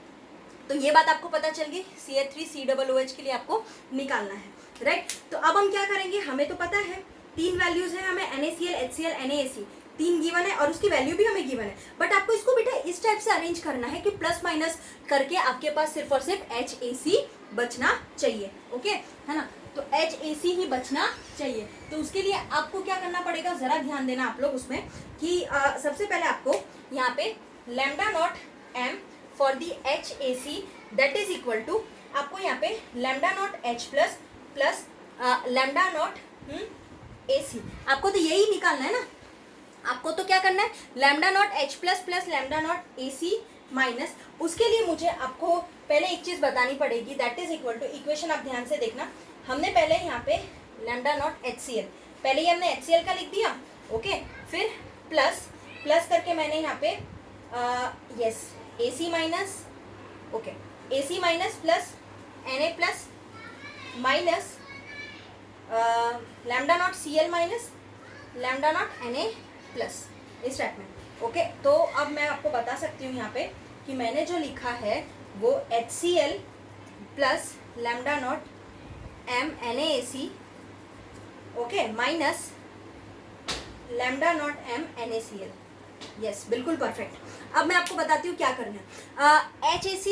तो ये बात आपको पता चल गई, CH3COOH के लिए आपको निकालना है, राइट। तो अब हम क्या करेंगे, हमें तो पता है तीन वैल्यूज है हमें, NaCl HCl NaAC तीन गिवन है और उसकी वैल्यू भी हमें गिवन है, बट आपको इसको बेटा इस टाइप से अरेंज करना है कि प्लस माइनस करके आपके पास सिर्फ और सिर्फ HAC बचना चाहिए, ओके, है ना। तो HAC ही बचना चाहिए। तो उसके लिए आपको क्या करना पड़ेगा, जरा ध्यान देना आप लोग उसमें कि सबसे पहले आपको यहाँ पे lambda not M for the HAC that is equal to, आपको यहाँ पे lambda naught H plus plus lambda naught AC, आपको तो यही निकालना है ना। आपको तो क्या करना है, lambda naught H plus plus lambda naught AC minus. उसके लिए मुझे आपको पहले एक चीज़ बतानी पड़ेगी, that is equal to, equation आप ध्यान से देखना, हमने पहले यहाँ पे लैम्डा नॉट HCl, पहले ही हमने HCl का लिख दिया, ओके, फिर प्लस प्लस करके मैंने यहाँ पे yes AC minus, okay, AC minus plus Na plus minus lambda naught Cl minus lambda not Na plus, इस टाइप में, ओके। तो अब मैं आपको बता सकती हूँ यहाँ पे कि मैंने जो लिखा है वो HCl plus lambda not M NaAC, okay, minus lambda not M NaCl, yes, बिल्कुल परफेक्ट। अब मैं आपको बताती हूँ क्या करना है। HAC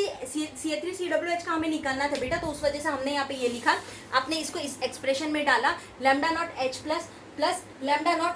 CH3COOH का हमें निकालना था बेटा, तो उस वजह से हमने यहाँ पे ये लिखा, आपने इसको इस एक्सप्रेशन में डाला, lambda naught H plus plus lambda naught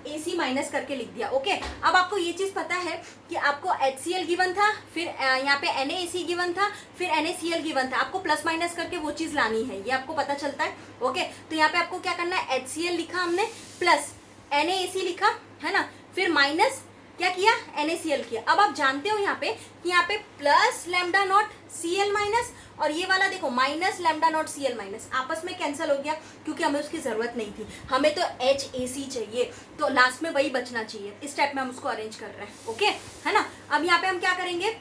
AC minus करके लिख दिया, ओके। अब आपको ये चीज़ पता है कि आपको HCl गिवन था, फिर यहाँ पे NaAC गिवन था, फिर NaCl गिवन था, आपको प्लस माइनस करके वो चीज़ लानी है, ये आपको पता चलता है, ओके। तो यहाँ पे आपको क्या करना है, HCl लिखा हमने, प्लस NaAC लिखा, है ना, फिर माइनस क्या किया, NaCl किया। अब आप जानते हो यहाँ पे कि यहाँ पे plus lambda naught Cl minus, और ये वाला देखो minus lambda naught Cl minus, आपस में कैंसिल हो गया क्योंकि हमें उसकी ज़रूरत नहीं थी, हमें तो HAC चाहिए, तो लास्ट में वही बचना चाहिए। इस टाइप में हम उसको अरेंज कर रहे हैं, ओके, है ना। अब यहाँ पे हम क्या करेंगे,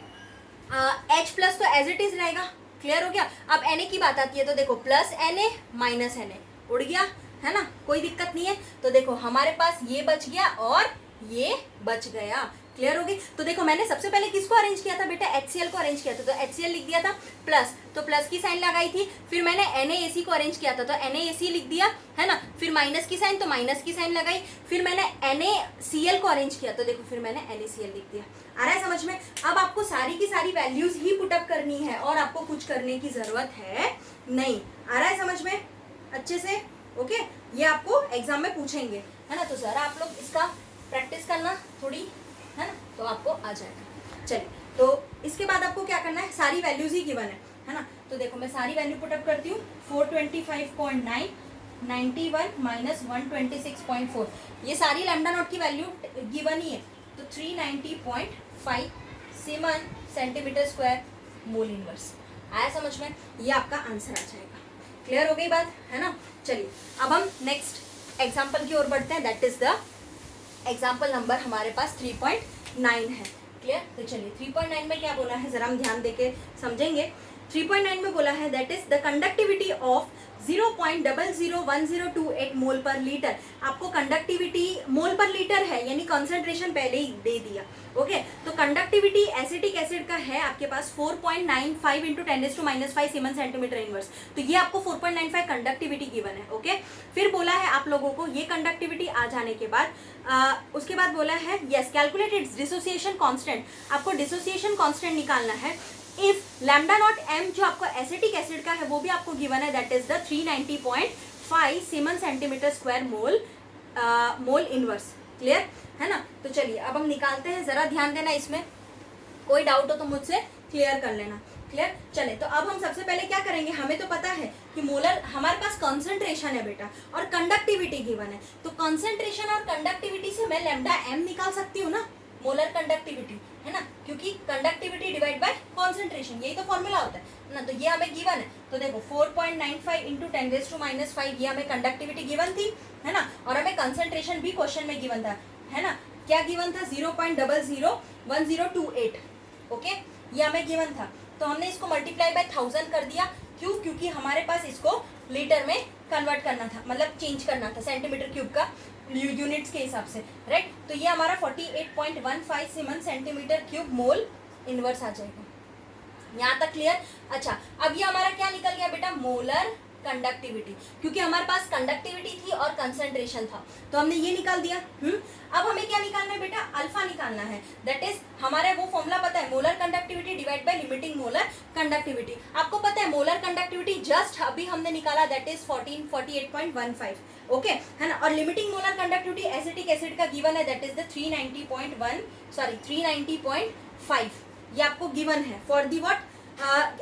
H प्लस तो एज इट इज़ रहेगा, क्लियर हो गया। अब Na की बात आती है तो देखो प्लस Na माइनस Na उड़ गया, है ना, कोई दिक्कत नहीं है। तो देखो हमारे पास ये बच गया और ये बच गया, क्लियर हो गई। तो देखो मैंने सबसे पहले किसको अरेंज किया था बेटा, HCl को अरेंज किया था, तो HCl लिख दिया था प्लस, तो प्लस की साइन लगाई थी, फिर मैंने NaAC को अरेंज किया था, तो NaAC लिख दिया, है ना, फिर माइनस की साइन, तो माइनस की साइन लगाई, फिर मैंने NaCl को अरेंज किया, तो देखो फिर मैंने NaCl लिख दिया। आ रहा है समझ में। अब आपको सारी की सारी वैल्यूज ही पुटअप करनी है और आपको कुछ करने की जरूरत है नहीं। आ रहा है समझ में अच्छे से, ओके। ये आपको एग्जाम में पूछेंगे, है ना, तो जरा आप लोग इसका प्रैक्टिस करना थोड़ी, है ना, तो आपको आ जाएगा। चलिए, तो इसके बाद आपको क्या करना है, सारी वैल्यूज ही गिवन है ना। तो देखो मैं सारी वैल्यू पुटअप करती हूँ, 425.9, 91 माइनस 126.4, ये सारी लैम्डा नॉट की वैल्यू गिवन ही है, तो 390.5 siemens centimetre square mole inverse. आया समझ में, ये आपका आंसर आ जाएगा। क्लियर हो गई बात, है ना। चलिए अब हम नेक्स्ट एग्जाम्पल की ओर बढ़ते हैं, that is the example number हमारे पास 3.9 है। क्लियर, तो चलिए 3.9 में क्या बोला है, जरा हम ध्यान देके समझेंगे। 3.9 में बोला है that is the conductivity of 0.001028 मोल पर लीटर। आपको कंडक्टिविटी मोल पर लीटर है, यानी कॉन्सेंट्रेशन पहले ही दे दिया। ओके, तो कंडक्टिविटी एसिटिक एसिड का है आपके पास 4.95 इंटू 10⁻⁵ सीमेंस सेंटीमीटर इनवर्स। तो ये आपको 4.95 कंडक्टिविटी गिवन है। ओके, फिर बोला है आप लोगों को ये कंडक्टिविटी आ जाने के बाद उसके बाद बोला है yes calculate its dissociation constant. आपको डिसोसिएशन कांस्टेंट निकालना है इफ लैम्डा नॉट एम जो आपको एसिटिक एसिड का है वो भी आपको गिवन है, that is the 390.5 siemens centimetre square mole inverse. Clear है ना? तो चलिए अब हम निकालते हैं, जरा ध्यान देना, इसमें कोई डाउट हो तो मुझसे क्लियर कर लेना। क्लियर? चले, तो अब हम सबसे पहले क्या करेंगे, हमें तो पता है कि मोलर हमारे पास कॉन्सेंट्रेशन है बेटा और कंडक्टिविटी गिवन है, तो कॉन्सेंट्रेशन और कंडक्टिविटी से मैं लैम्डा एम निकाल सकती हूँ ना, मोलर कंडक्टिविटी है ना, क्योंकि कंडक्टिविटी डिवाइड बाय कॉन्सेंट्रेशन, यही तो फॉर्मूला होता है ना। तो ये हमें गिवन है, तो देखो 4.95 इंटू 10⁻⁵ ये हमें कंडक्टिविटी गिवन थी, है ना, और हमें कंसेंट्रेशन भी क्वेश्चन में गिवन था, है ना। क्या गिवन था? 0.001028। ओके, ये हमें गिवन था, तो हमने इसको मल्टीप्लाई बाय 1000 कर दिया। क्यों? क्योंकि हमारे पास इसको लीटर में कन्वर्ट करना था, मतलब चेंज करना था सेंटीमीटर क्यूब का यूनिट्स के हिसाब से, राइट। तो ये हमारा 48.15 siemens centimetre cube mole inverse आ जाएगा। यहाँ तक क्लियर? अच्छा, अब ये हमारा क्या निकल गया बेटा? मोलर कंडक्टिविटी, क्योंकि हमारे पास कंडक्टिविटी थी और कंसंट्रेशन था, तो हमने ये निकाल दिया। अब हमें क्या निकालना है बेटा? अल्फा निकालना है, दैट इज हमारे वो फॉर्मूला पता है, molar conductivity divide by limiting molar conductivity. आपको पता है मोलर कंडक्टिविटी जस्ट अभी हमने निकाला, दैट इज 48.15। ओके, है ना, और limiting molar conductivity acetic acid का गिवन है, दैट इज द 390.5। ये आपको गिवन है for the what?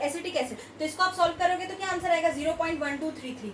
Acetic acid. तो इसको आप सॉल्व करोगे तो क्या आंसर आएगा? 0.1233।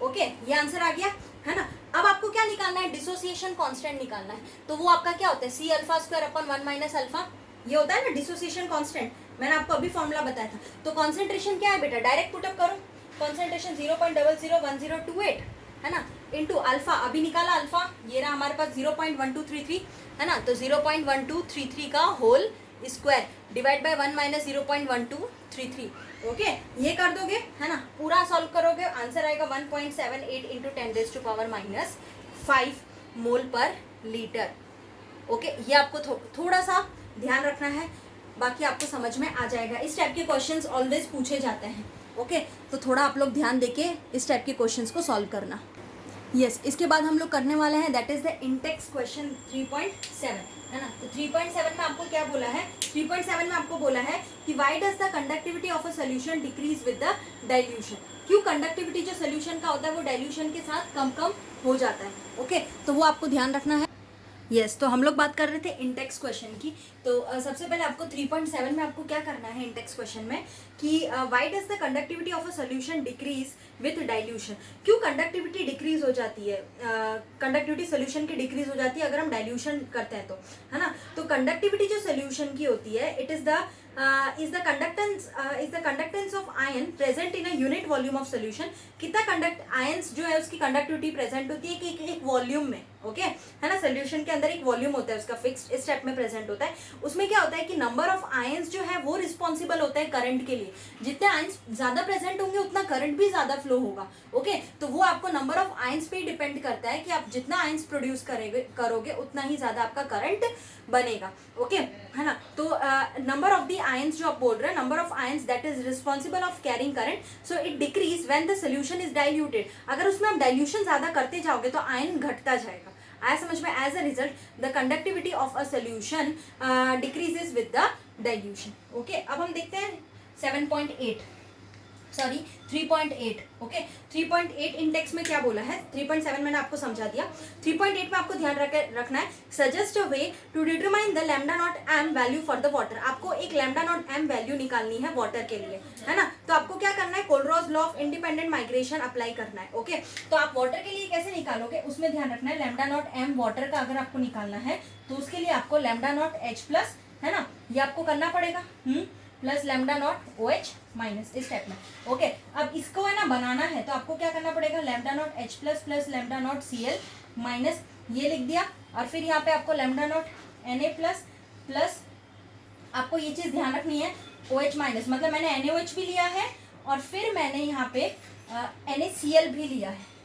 ओके, ये आंसर आ गया, है ना। अब आपको क्या निकालना है? डिसोसिएशन कांस्टेंट निकालना है, तो वो आपका क्या होता है? C alpha square upon 1 minus alpha, ये होता है ना डिसोसिएशन कांस्टेंट, मैंने आपको अभी फॉर्मूला बताया था। तो कॉन्सेंट्रेशन क्या है बेटा? डायरेक्ट पुटअप करो, कॉन्सेंट्रेशन 0.001028, है ना, इंटू अल्फा, अभी निकाला अल्फा, ये रहा हमारे पास 0.1233, है ना। तो 0.1233 का whole square divide by 1 minus 0.1233। Okay, ये कर दोगे, है ना, पूरा सॉल्व करोगे, आंसर आएगा 1.78 इंटू 10⁻⁵ मोल पर लीटर। ओके, ये आपको थोड़ा सा ध्यान रखना है, बाकी आपको समझ में आ जाएगा। इस टाइप के क्वेश्चंस ऑलवेज पूछे जाते हैं। ओके, तो थोड़ा आप लोग ध्यान देके इस टाइप के क्वेश्चंस को सॉल्व करना। यस, इसके बाद हम लोग करने वाले हैं, that is the Intex question 3.7, है ना। तो 3.7 में आपको क्या बोला है? 3.7 में आपको बोला है कि why does the conductivity of a solution decrease with the dilution. क्यों कंडक्टिविटी जो सोल्यूशन का होता है वो डाइल्यूशन के साथ कम कम हो जाता है। ओके, तो वो आपको ध्यान रखना है। यस, तो हम लोग बात कर रहे थे इंटेक्स क्वेश्चन की। तो सबसे पहले आपको 3.7 में आपको क्या करना है इंटेक्स क्वेश्चन में कि why does the conductivity of a solution decrease with dilution. क्यों कंडक्टिविटी डिक्रीज हो जाती है? कंडक्टिविटी सोल्यूशन की डिक्रीज हो जाती है अगर हम डाइल्यूशन करते हैं तो, है ना। तो कंडक्टिविटी जो सोल्यूशन की होती है, it is the conductance of ion present in a unit volume of solution. कितना आयंस जो है उसकी कंडक्टिविटी प्रेजेंट होती है कि एक वॉल्यूम में। ओके, है ना, सोल्यूशन के अंदर एक वॉल्यूम होता है उसका फिक्स्ड, इस स्टेप में प्रेजेंट होता है। उसमें क्या होता है कि नंबर ऑफ आयंस जो है वो रिस्पॉन्सिबल होता है करंट के लिए। जितने आयंस ज्यादा प्रेजेंट होंगे उतना करंट भी ज्यादा फ्लो होगा। ओके, तो वो आपको नंबर ऑफ आयंस पे डिपेंड करता है कि आप जितना आयंस प्रोड्यूस करोगे उतना ही ज्यादा आपका करंट बनेगा। ओके, है ना। तो नंबर ऑफ द आयंस जो आप बोल रहे हैं, number of ions that is responsible of carrying current, so it decrease when the solution is diluted. अगर उसमें आप डाइल्यूशन ज्यादा करते जाओगे तो आयन घटता जाएगा। आया समझ में? As a result the conductivity of a solution decreases with the dilution. Okay, अब हम देखते हैं 3.8। ओके, 3.8 इंडेक्स में क्या बोला है? 3.7 मैंने आपको समझा दिया। 3.8 में आपको ध्यान रखना है, suggest a way to determine the lambda not M value for the water. आपको एक लैम्डा नॉट एम वैल्यू निकालनी है वाटर के लिए, है ना। तो आपको क्या करना है? Kohlrausch law of independent migration apply करना है। ओके, तो आप वाटर के लिए कैसे निकालोगे उसमें ध्यान रखना है। लैम्डा नॉट एम वाटर का अगर आपको निकालना है तो उसके लिए आपको लैम्डा नॉट एच प्लस, है ना, ये आपको करना पड़ेगा, plus lambda not OH minus, इस टाइप में। ओके, अब इसको है ना बनाना है तो आपको क्या करना पड़ेगा? Lambda naught H plus plus lambda naught Cl minus, ये लिख दिया, और फिर यहाँ पे आपको lambda naught Na plus plus, आपको ये चीज ध्यान रखनी है, OH माइनस, मतलब मैंने NaOH भी लिया है और फिर मैंने यहाँ पे NaCl भी लिया है।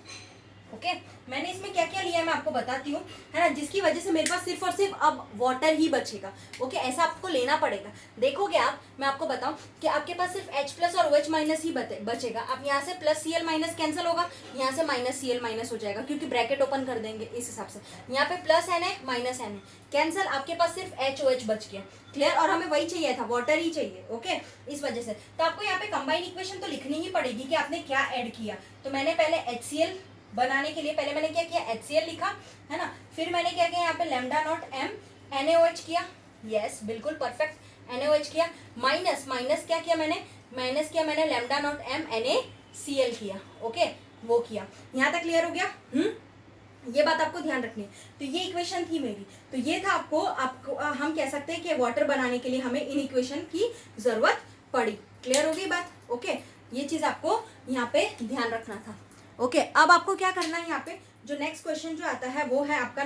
ओके मैंने इसमें क्या क्या लिया है मैं आपको बताती हूँ, है ना, जिसकी वजह से मेरे पास सिर्फ और सिर्फ अब वाटर ही बचेगा। ओके ऐसा आपको लेना पड़ेगा। देखोगे आप, मैं आपको बताऊं कि आपके पास सिर्फ H प्लस और OH माइनस ही बचेगा। अब यहाँ से प्लस Cl माइनस कैंसिल होगा, यहाँ से माइनस Cl माइनस हो जाएगा, क्योंकि ब्रैकेट ओपन कर देंगे इस हिसाब से। यहाँ पे plus Na minus Na cancel, आपके पास सिर्फ HOH बच गया। क्लियर, और हमें वही चाहिए था, वाटर ही चाहिए। ओके इस वजह से तो आपको यहाँ पे कंबाइन इक्वेशन तो लिखनी ही पड़ेगी कि आपने क्या ऐड किया। तो मैंने पहले HCl बनाने के लिए पहले मैंने क्या किया, HCl लिखा, है ना, फिर मैंने क्या किया यहाँ पे लैम्डा नॉट M NaOH किया, यस बिल्कुल परफेक्ट NaOH किया, माइनस माइनस क्या किया मैंने, माइनस किया मैंने लैम्डा नॉट M NaCl किया। ओके वो किया, यहाँ तक क्लियर हो गया। ये बात आपको ध्यान रखनी है। तो ये इक्वेशन थी मेरी, तो ये था आपको हम कह सकते हैं कि वाटर बनाने के लिए हमें इन इक्वेशन की जरूरत पड़ी। क्लियर हो गई बात। ओके ये चीज आपको यहाँ पे ध्यान रखना था। ओके अब आपको क्या करना है, यहाँ पे जो नेक्स्ट क्वेश्चन जो आता है वो है आपका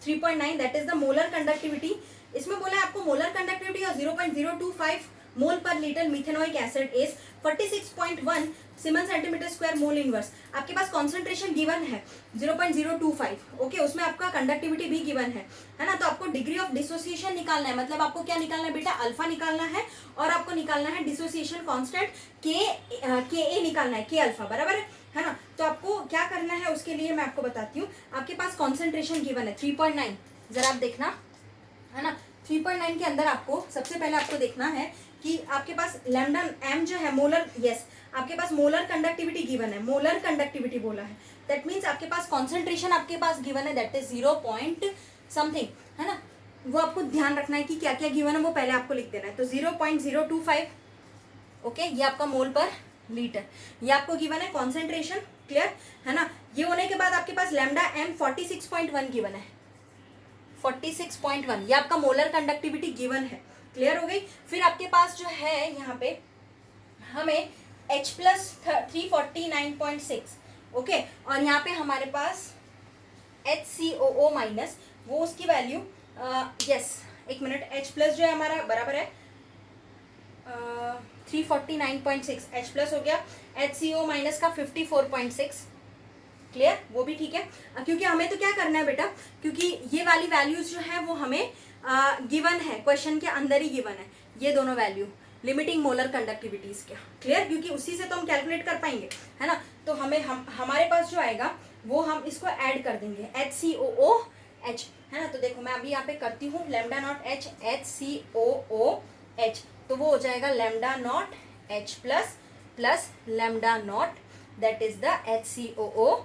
3.9 that is the molar conductivity. इसमें बोला है आपको मोलर कंडक्टिविटी और 0.025 मोल पर litre methanoic acid is 46.1 siemens centimetre square mole inverse. आपके पास कॉन्सेंट्रेशन गिवन है 0.025। ओके उसमें आपका कंडक्टिविटी भी गिवन है ना। तो आपको डिग्री ऑफ डिसोसिएशन निकालना है, मतलब आपको क्या निकालना है बेटा, अल्फा निकालना है, और आपको निकालना है डिसोसिएशन कांस्टेंट के ए निकालना है, के अल्फा बराबर है ना। तो आपको क्या करना है उसके लिए मैं आपको बताती हूँ। आपके पास कॉन्सेंट्रेशन गिवन है 3.9, जरा आप देखना, है ना। 3.9 के अंदर आपको सबसे पहले आपको देखना है कि आपके पास लैम्डा M जो है मोलर, यस आपके पास मोलर कंडक्टिविटी गिवन है, मोलर कंडक्टिविटी बोला है, दैट मीन्स आपके पास कॉन्सेंट्रेशन आपके पास गिवन है दैट इज 0 पॉइंट समथिंग, है ना। वो आपको ध्यान रखना है कि क्या क्या गिवन है वो पहले आपको लिख देना है। तो 0.025 ओके ये आपका मोल पर लीटर, ये आपको गिवन है कॉन्सेंट्रेशन। क्लियर है ना। ये होने के बाद आपके पास लैम्डा M 46.1 गिवन है, 46.1 ये आपका मोलर कंडक्टिविटी गिवन है। क्लियर हो गई। फिर आपके पास जो है यहाँ पे हमें H प्लस 349.6 ओके, और यहाँ पे हमारे पास HCOO माइनस वो उसकी वैल्यू यस एक मिनट, H प्लस जो है हमारा बराबर है 349.6, H प्लस हो गया, HCO माइनस का 54.6। क्लियर वो भी ठीक है, क्योंकि हमें तो क्या करना है बेटा, क्योंकि ये वाली वैल्यूज जो है वो हमें गिवन है, क्वेश्चन के अंदर ही गिवन है ये दोनों वैल्यू लिमिटिंग मोलर कंडक्टिविटीज क्या। क्लियर, क्योंकि उसी से तो हम कैलकुलेट कर पाएंगे, है ना। तो हमारे पास जो आएगा वो हम इसको ऐड कर देंगे HCOOH, है ना। तो देखो मैं अभी यहाँ पे करती हूँ लैम्डा नॉट H HCOOH, तो वो हो जाएगा lambda naught H plus plus lambda naught that is the HCOO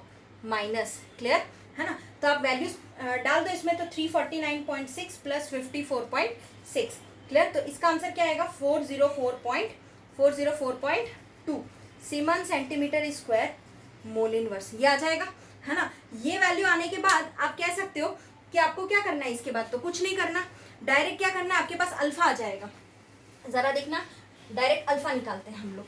minus. Clear है ना। तो आप वैल्यूज डाल दो इसमें, तो 349.6 प्लस 54.6। क्लियर, तो इसका आंसर क्या आएगा 404.2 semen centimetre square mole inverse, ये आ जाएगा, है ना। ये वैल्यू आने के बाद आप कह सकते हो कि आपको क्या करना है, इसके बाद तो कुछ नहीं करना, डायरेक्ट क्या करना है, आपके पास अल्फा आ जाएगा। जरा देखना, डायरेक्ट अल्फा निकालते हैं हम लोग।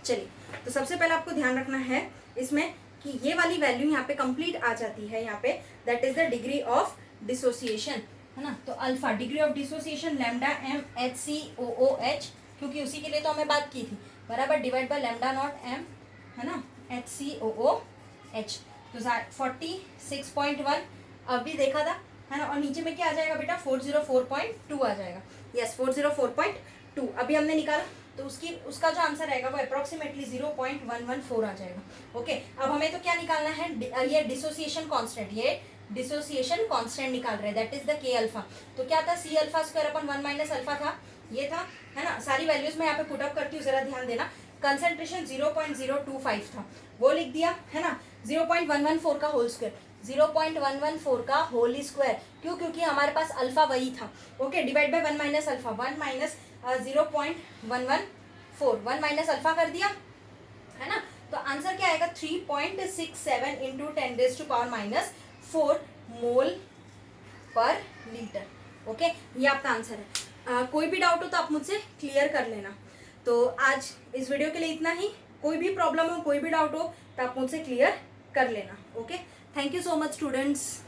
चलिए, तो सबसे पहले आपको ध्यान रखना है इसमें कि ये वाली वैल्यू यहाँ पे कंप्लीट आ जाती है, यहाँ पे that is the degree of dissociation, है ना। तो alpha degree of dissociation lambda M HCOOH, क्योंकि उसी के लिए तो हमें बात की थी, बराबर divide by lambda not M, है ना, HCOOH। तो 46.1 अभी देखा था, है ना, और नीचे में क्या आ जाएगा बेटा 404.2 आ जाएगा, यस 404.2 अभी हमने निकाला, तो उसका जो आंसर रहेगा वो अप्रोक्सीमेटली 0.114 आ जाएगा। ओके अब हमें तो क्या निकालना है, ये डिसोसिएशन कांस्टेंट, ये डिसोसिएशन कांस्टेंट निकाल रहे हैं दैट इज द के अल्फा। तो क्या था C alpha square upon 1 minus alpha था, ये था, है ना। सारी वैल्यूज मैं यहाँ पे पुटअप करती हूँ, जरा ध्यान देना। कंसेंट्रेशन 0.025 था, वो लिख दिया, है ना। 0.114 का होल स्क्वायर, 0.114 का होल स्क्वायर, क्यों, क्योंकि हमारे पास अल्फा वही था। Okay divide by 1 minus alpha, 1 minus 0.114, 1 minus alpha कर दिया, है ना। तो आंसर क्या आएगा 3.67 इंटू 10⁻⁻⁴ मोल पर लीटर। ओके ये आपका आंसर है। कोई भी डाउट हो तो आप मुझसे क्लियर कर लेना। तो आज इस वीडियो के लिए इतना ही, कोई भी प्रॉब्लम हो, कोई भी डाउट हो तो आप मुझसे क्लियर कर लेना। Okay thank you so much students.